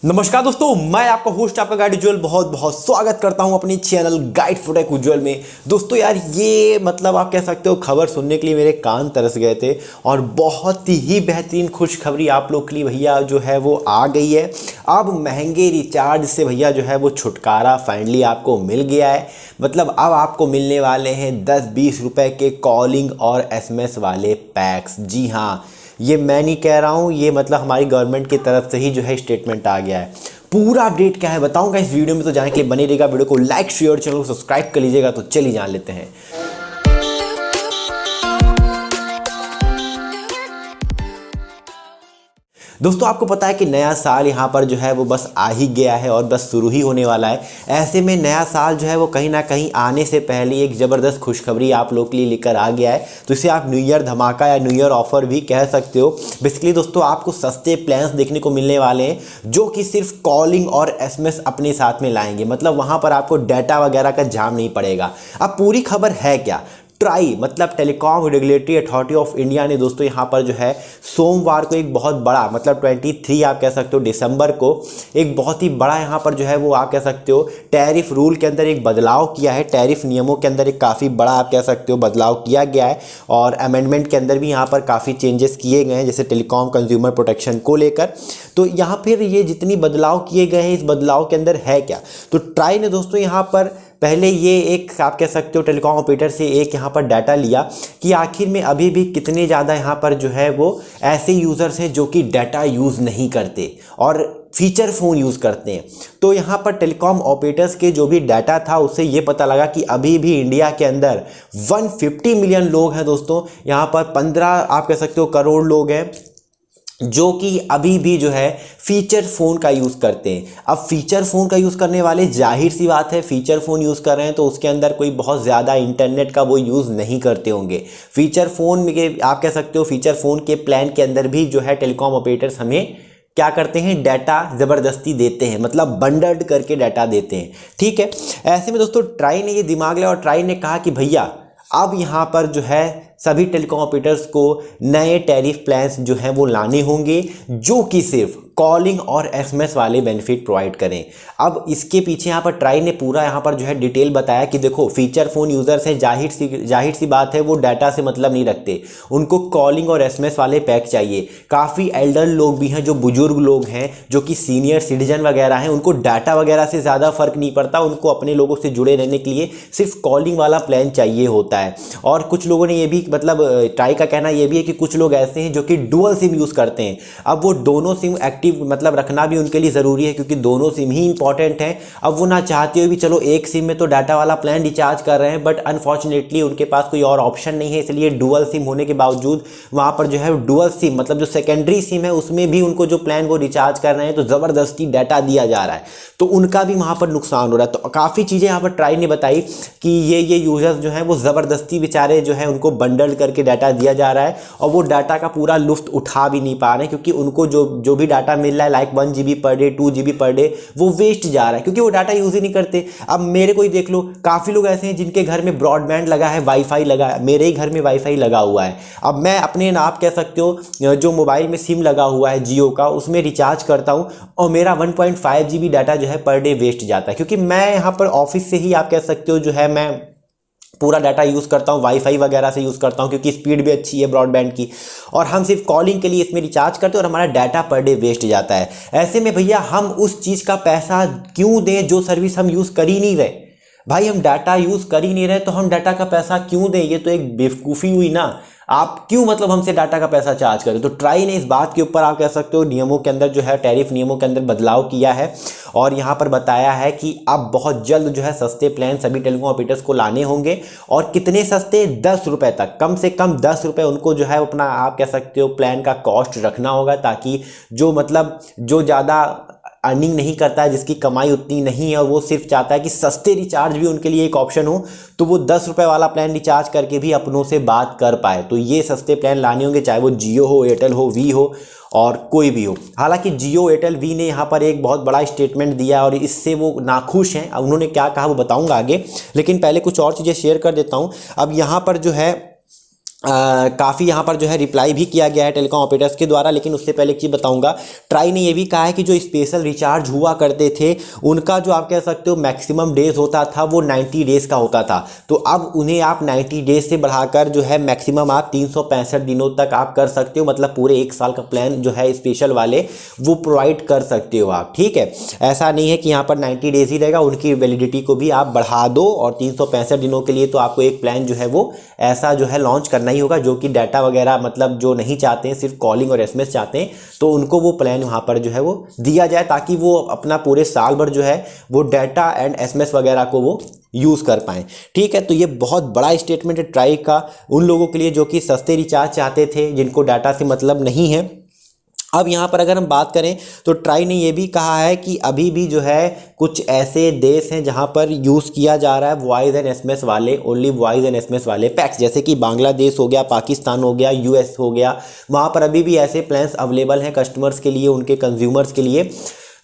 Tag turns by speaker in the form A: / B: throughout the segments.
A: नमस्कार दोस्तों, मैं आपका होस्ट आपका गाइड उज्ज्वल बहुत बहुत स्वागत करता हूं अपनी चैनल गाइड फॉर टेक उज्ज्वल में। दोस्तों यार, ये मतलब आप कह सकते हो खबर सुनने के लिए मेरे कान तरस गए थे और बहुत ही बेहतरीन खुशखबरी आप लोग के लिए भैया जो है वो आ गई है। अब महंगे रिचार्ज से भैया जो है वो छुटकारा फाइनली आपको मिल गया है। मतलब अब आपको मिलने वाले हैं 10-20 रुपए के कॉलिंग और SMS वाले पैक्स। जी हाँ, ये मैं नहीं कह रहा हूँ, ये मतलब हमारी गवर्नमेंट की तरफ से ही जो है स्टेटमेंट आ गया है। पूरा अपडेट क्या है बताऊंगा इस वीडियो में, तो जाने के लिए बने रहेगा। वीडियो को लाइक शेयर चैनल को सब्सक्राइब कर लीजिएगा। तो चलिए जान लेते हैं। दोस्तों आपको पता है कि नया साल यहाँ पर जो है वो बस आ ही गया है और बस शुरू ही होने वाला है। ऐसे में नया साल जो है वो कहीं ना कहीं आने से पहले एक ज़बरदस्त खुशखबरी आप लोग के लिए लेकर आ गया है। तो इसे आप न्यू ईयर धमाका या न्यू ईयर ऑफर भी कह सकते हो। बेसिकली दोस्तों आपको सस्ते प्लान्स देखने को मिलने वाले हैं जो कि सिर्फ कॉलिंग और SMS अपने साथ में लाएंगे। मतलब वहाँ पर आपको डाटा वगैरह का जाम नहीं पड़ेगा। अब पूरी खबर है क्या? ट्राई मतलब telecom regulatory authority of India ने दोस्तों यहाँ पर जो है सोमवार को एक बहुत बड़ा मतलब 23 आप कह सकते हो दिसंबर को एक बहुत ही बड़ा यहाँ पर जो है वो आप कह सकते हो टैरिफ रूल के अंदर एक बदलाव किया है। टैरिफ नियमों के अंदर एक काफ़ी बड़ा आप कह सकते हो बदलाव किया गया है और अमेंडमेंट के अंदर भी यहाँ पर काफ़ी चेंजेस किए गए हैं, जैसे टेलीकॉम कंज्यूमर प्रोटेक्शन को लेकर। तो यहाँ फिर ये जितनी बदलाव किए गए हैं, इस बदलाव के अंदर है क्या? तो ट्राई ने दोस्तों यहाँ पर पहले ये एक आप कह सकते हो टेलीकॉम ऑपरेटर से एक यहाँ पर डाटा लिया कि आखिर में अभी भी कितने ज़्यादा यहाँ पर जो है वो ऐसे यूज़र्स हैं जो कि डाटा यूज़ नहीं करते और फीचर फ़ोन यूज़ करते हैं। तो यहाँ पर टेलीकॉम ऑपरेटर्स के जो भी डाटा था उससे ये पता लगा कि अभी भी इंडिया के अंदर 150 मिलियन लोग हैं दोस्तों। यहाँ पर 15 आप कह सकते हो करोड़ लोग हैं जो कि अभी भी जो है फीचर फ़ोन का यूज़ करते हैं। अब फीचर फ़ोन का यूज़ करने वाले जाहिर सी बात है फीचर फ़ोन यूज़ कर रहे हैं तो उसके अंदर कोई बहुत ज़्यादा इंटरनेट का वो यूज़ नहीं करते होंगे। फीचर फ़ोन में आप कह सकते हो फीचर फ़ोन के प्लान के अंदर भी जो है टेलीकॉम ऑपरेटर्स हमें क्या करते हैं, डाटा ज़बरदस्ती देते हैं, मतलब बंडल्ड करके डाटा देते हैं। ठीक है, ऐसे में दोस्तों ट्राई ने ये दिमाग लिया और ट्राई ने कहा कि भैया अब यहाँ पर जो है सभी टेलीकॉम ऑपरेटर्स को नए टैरिफ प्लान्स जो हैं वो लाने होंगे जो कि सिर्फ कॉलिंग और SMS वाले बेनिफिट प्रोवाइड करें। अब इसके पीछे यहाँ पर ट्राई ने पूरा यहाँ पर जो है डिटेल बताया कि देखो फीचर फ़ोन यूज़र्स हैं, जाहिर सी बात है वो डाटा से मतलब नहीं रखते, उनको कॉलिंग और SMS वाले पैक चाहिए। काफ़ी एल्डर लोग भी हैं, जो बुजुर्ग लोग हैं, जो कि सीनियर सिटीजन वगैरह हैं, उनको डाटा वगैरह से ज़्यादा फ़र्क नहीं पड़ता, उनको अपने लोगों से जुड़े रहने के लिए सिर्फ कॉलिंग वाला प्लान चाहिए होता है। और कुछ लोगों ने ये भी मतलब ट्राई का कहना ये भी है कि कुछ लोग ऐसे हैं जो कि डुअल सिम यूज़ करते हैं। अब वो दोनों सिम एक्टिव मतलब रखना भी उनके लिए ज़रूरी है क्योंकि दोनों सिम ही इंपॉर्टेंट हैं। अब वो ना चाहते हुए भी चलो एक सिम में तो डाटा वाला प्लान रिचार्ज कर रहे हैं, बट अनफॉर्चुनेटली उनके पास कोई और ऑप्शन नहीं है, इसलिए डुअल सिम होने के बावजूद वहाँ पर जो है डुअल सिम मतलब जो सेकेंडरी सिम है उसमें भी उनको जो प्लान वो रिचार्ज कर रहे हैं तो ज़बरदस्ती डाटा दिया जा रहा है, तो उनका भी वहाँ पर नुकसान हो रहा है। तो काफ़ी चीज़ें यहाँ पर ट्राई ने बताई कि ये यूज़र्स जो हैं वो ज़बरदस्ती बेचारे जो है उनको बंडल करके डाटा दिया जा रहा है और वो डाटा का पूरा लुफ्त उठा भी नहीं पा रहे हैं क्योंकि उनको जो भी डाटा मिल रहा है like 1 GB per day 2 GB per day वो वेस्ट जा रहा है क्योंकि वो डाटा यूज़ ही नहीं करते। अब मेरे को ही देख लो, काफ़ी लोग ऐसे हैं जिनके घर में ब्रॉडबैंड लगा है, वाईफाई लगा है, मेरे ही घर में वाईफाई लगा हुआ है। अब मैं अपने आप कह सकते हो जो मोबाइल में सिम लगा हुआ है जियो का उसमें रिचार्ज करता हूँ और मेरा 1.5 GB डाटा जो है पर डे वेस्ट जाता है क्योंकि मैं यहाँ पर ऑफिस से ही आप कह सकते हो जो है मैं पूरा डाटा यूज़ करता हूँ, वाईफाई वगैरह से यूज़ करता हूँ क्योंकि स्पीड भी अच्छी है ब्रॉडबैंड की, और हम सिर्फ कॉलिंग के लिए इसमें रिचार्ज करते हैं और हमारा डाटा पर डे वेस्ट जाता है। ऐसे में भैया हम उस चीज़ का पैसा क्यों दें जो सर्विस हम यूज़ कर ही नहीं रहे? भाई हम डाटा यूज़ कर ही नहीं रहे तो हम डाटा का पैसा क्यों दें? ये तो एक बेवकूफ़ी हुई ना। आप क्यों मतलब हमसे डाटा का पैसा चार्ज करें? तो ट्राई ने इस बात के ऊपर आप कह सकते हो नियमों के अंदर जो है टैरिफ नियमों के अंदर बदलाव किया है और यहाँ पर बताया है कि अब बहुत जल्द जो है सस्ते प्लान सभी टेलीकॉम ऑपरेटर्स को लाने होंगे। और कितने सस्ते? 10 रुपये तक, कम से कम 10 रुपये उनको जो है अपना आप कह सकते हो प्लान का कॉस्ट रखना होगा ताकि जो मतलब जो ज़्यादा अर्निंग नहीं करता है, जिसकी कमाई उतनी नहीं है और वो सिर्फ चाहता है कि सस्ते रिचार्ज भी उनके लिए एक ऑप्शन हो, तो वो 10 रुपये वाला प्लान रिचार्ज करके भी अपनों से बात कर पाए। तो ये सस्ते प्लान लाने होंगे, चाहे वो जियो हो, एयरटेल हो, वी हो और कोई भी हो। हालांकि जियो, एयरटेल, वी ने यहाँ पर एक बहुत बड़ा स्टेटमेंट दिया और इससे वो नाखुश हैं। अब उन्होंने क्या कहा वो बताऊँगा आगे, लेकिन पहले कुछ और चीज़ें शेयर कर देता हूँ। अब यहाँ पर जो है काफ़ी यहाँ पर जो है रिप्लाई भी किया गया है टेलीकॉम ऑपरेटर्स के द्वारा। लेकिन उससे पहले एक चीज़ बताऊंगा, ट्राई ने ये भी कहा है कि जो स्पेशल रिचार्ज हुआ करते थे उनका जो आप कह सकते हो मैक्सिमम डेज होता था वो 90 डेज़ का होता था। तो अब उन्हें आप 90 डेज से बढ़ाकर जो है मैक्सिमम आप 365 दिनों तक आप कर सकते हो, मतलब पूरे 1 साल का प्लान जो है स्पेशल वाले वो प्रोवाइड कर सकते हो आप। ठीक है, ऐसा नहीं है कि यहाँ पर 90 डेज ही रहेगा, उनकी वैलिडिटी को भी आप बढ़ा दो और 365 दिनों के लिए तो आपको एक प्लान जो है वो ऐसा जो है लॉन्च करना ही होगा। जो कि डाटा वगैरह मतलब जो नहीं चाहते हैं, सिर्फ कॉलिंग और एसएमएस चाहते हैं, तो उनको वो प्लान वहाँ पर जो है वो दिया जाए ताकि वो अपना पूरे साल भर जो है वो डाटा एंड एसएमएस वगैरह को वो यूज़ कर पाएँ। ठीक है, तो ये बहुत बड़ा स्टेटमेंट है ट्राई का उन लोगों के लिए जो कि सस्ते रिचार्ज चाहते थे, जिनको डाटा से मतलब नहीं है। अब यहाँ पर अगर हम बात करें तो ट्राई ने ये भी कहा है कि अभी भी जो है कुछ ऐसे देश हैं जहाँ पर यूज़ किया जा रहा है वॉइस एंड एसएमएस वाले, ओनली वॉइस एंड एसएमएस वाले पैक्स, जैसे कि बांग्लादेश हो गया, पाकिस्तान हो गया, यूएस हो गया। वहाँ पर अभी भी ऐसे प्लान्स अवेलेबल हैं कस्टमर्स के लिए, उनके कंज्यूमर्स के लिए,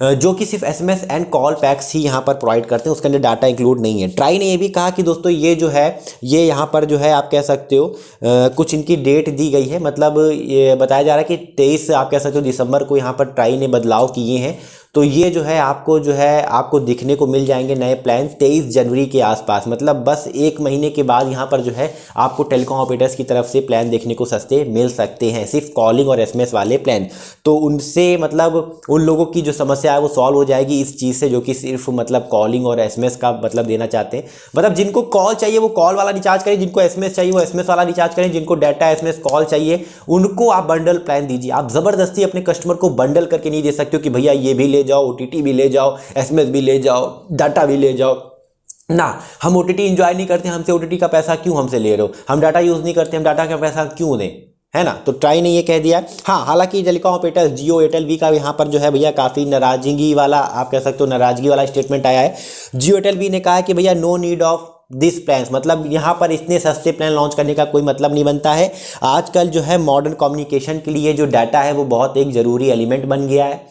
A: जो कि सिर्फ एसएमएस एंड कॉल पैक्स ही यहाँ पर प्रोवाइड करते हैं, उसके अंदर डाटा इंक्लूड नहीं है। ट्राई ने ये भी कहा कि दोस्तों ये जो है ये यहाँ पर जो है आप कह सकते हो कुछ इनकी डेट दी गई है, मतलब ये बताया जा रहा है कि 23 आप कह सकते हो दिसंबर को यहाँ पर ट्राई ने बदलाव किए हैं। तो ये जो है आपको दिखने को मिल जाएंगे नए प्लान 23 जनवरी के आसपास, मतलब बस 1 महीने के बाद यहाँ पर जो है आपको टेलीकॉम ऑपरेटर्स की तरफ से प्लान देखने को सस्ते मिल सकते हैं, सिर्फ कॉलिंग और एसएमएस वाले प्लान। तो उनसे मतलब उन लोगों की जो समस्या है वो सॉल्व हो जाएगी इस चीज़ से, जो कि सिर्फ मतलब कॉलिंग और एसएमएस का मतलब देना चाहते हैं। मतलब जिनको कॉल चाहिए वो कॉल वाला रिचार्ज करें, जिनको एसएमएस चाहिए वो एसएमएस वाला रिचार्ज करें, जिनको डाटा एसएमएस कॉल चाहिए उनको आप बंडल प्लान दीजिए। आप ज़बरदस्ती अपने कस्टमर को बंडल करके नहीं दे सकते हो कि भैया ये भी ले जाओ, ओटीटी भी ले जाओ, एसएमएस भी ले जाओ, डाटा भी ले जाओ ना। हम ओटीटी एंजॉय नहीं करते, हमसे ओटीटी का पैसा क्यों हमसे ले रहे हो? हम डाटा यूज़ नहीं करते, हम डाटा का पैसा क्यों दें, है ना? तो ट्राई ने ये कह दिया। हाँ, हालांकि टेलीकॉम ऑपरेटर्स जियो एयरटेल वी का यहाँ पर जो है भैया काफ़ी नाराजगी वाला आप कह सकते हो नाराजगी वाला स्टेटमेंट आया है। जियो एयरटेल वी ने कहा है कि भैया no need of this plans, मतलब यहाँ पर इतने सस्ते प्लान लॉन्च करने का कोई मतलब नहीं बनता है। आजकल जो है मॉडर्न कम्युनिकेशन के लिए जो डाटा है वो बहुत एक ज़रूरी एलिमेंट बन गया है।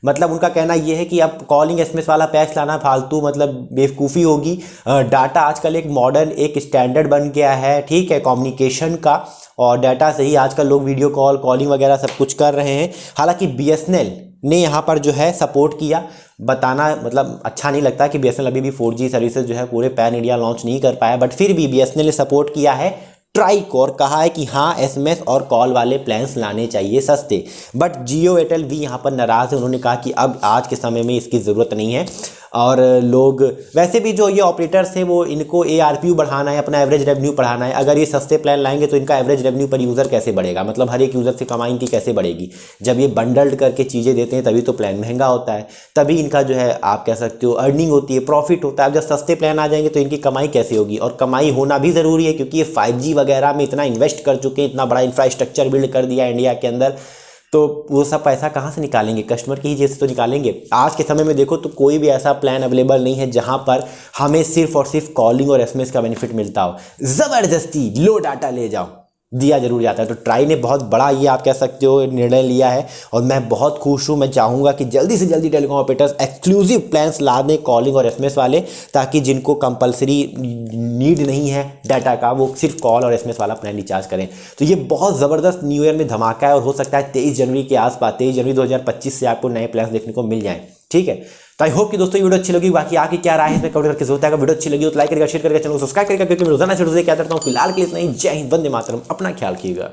A: मतलब उनका कहना यह है कि अब कॉलिंग एसएमएस वाला पैक्स लाना फालतू मतलब बेवकूफ़ी होगी। डाटा आजकल एक मॉडर्न एक स्टैंडर्ड बन गया है, ठीक है, कम्युनिकेशन का, और डाटा से ही आजकल लोग वीडियो कॉल कॉलिंग वगैरह सब कुछ कर रहे हैं। हालांकि बीएसएनएल ने यहाँ पर जो है सपोर्ट किया, बताना मतलब अच्छा नहीं लगता कि बीएसएनएल अभी भी 4G सर्विसेज जो है पूरे पैन इंडिया लॉन्च नहीं कर पाया, बट फिर भी बीएसएनएल ने सपोर्ट किया है ट्राई को और कहा है कि हाँ एसएमएस और कॉल वाले प्लान्स लाने चाहिए सस्ते। बट जियो एयरटेल भी यहाँ पर नाराज़ है, उन्होंने कहा कि अब आज के समय में इसकी ज़रूरत नहीं है। और लोग वैसे भी जो ये ऑपरेटर्स हैं वो इनको ARPU बढ़ाना है, अपना एवरेज रेवेन्यू बढ़ाना है। अगर ये सस्ते प्लान लाएंगे तो इनका एवरेज रेवेन्यू पर यूज़र कैसे बढ़ेगा, मतलब हर एक यूज़र से कमाई इनकी कैसे बढ़ेगी? जब ये बंडल्ड करके चीज़ें देते हैं तभी तो प्लान महंगा होता है, तभी इनका जो है आप कह सकते हो अर्निंग होती है, प्रॉफिट होता है। अब जब सस्ते प्लान आ जाएंगे तो इनकी कमाई कैसे होगी? और कमाई होना भी ज़रूरी है क्योंकि ये 5G वगैरह में इतना इन्वेस्ट कर चुके हैं, इतना बड़ा इंफ्रास्ट्रक्चर बिल्ड कर दिया इंडिया के अंदर, तो वो सब पैसा कहाँ से निकालेंगे? कस्टमर की ही जेब से तो निकालेंगे। आज के समय में देखो तो कोई भी ऐसा प्लान अवेलेबल नहीं है जहां पर हमें सिर्फ और सिर्फ कॉलिंग और एसएमएस का बेनिफिट मिलता हो। ज़बरदस्ती लो डाटा ले जाओ दिया जरूर जाता है। तो ट्राई ने बहुत बड़ा ये आप कह सकते हो निर्णय लिया है और मैं बहुत खुश हूँ। मैं चाहूँगा कि जल्दी से जल्दी टेलीकॉम ऑपरेटर्स एक्सक्लूसिव प्लान्स ला दें कॉलिंग और एसएमएस वाले, ताकि जिनको कंपलसरी नीड नहीं है डाटा का वो सिर्फ कॉल और एसएमएस वाला प्लान रिचार्ज करें। तो ये बहुत ज़बरदस्त न्यू ईयर में धमाका है और हो सकता है 23 जनवरी के आसपास 23 जनवरी 2025 से आपको नए प्लान्स देखने को मिल जाएँ। ठीक है, तो आई होप कि दोस्तों वीडियो अच्छी लगी। बाकी आगे क्या राय है इसमें कमेंट करके जरूर। वीडियो अच्छी लगी तो लाइक करेगा, शेयर करेगा, चैनल को सब्सक्राइब करेगा, क्योंकि मैं रोजाना से क्या करता हूँ। फिलहाल के लिए इतना ही। जय हिंद, वंदे मातरम, अपना ख्याल रखिएगा।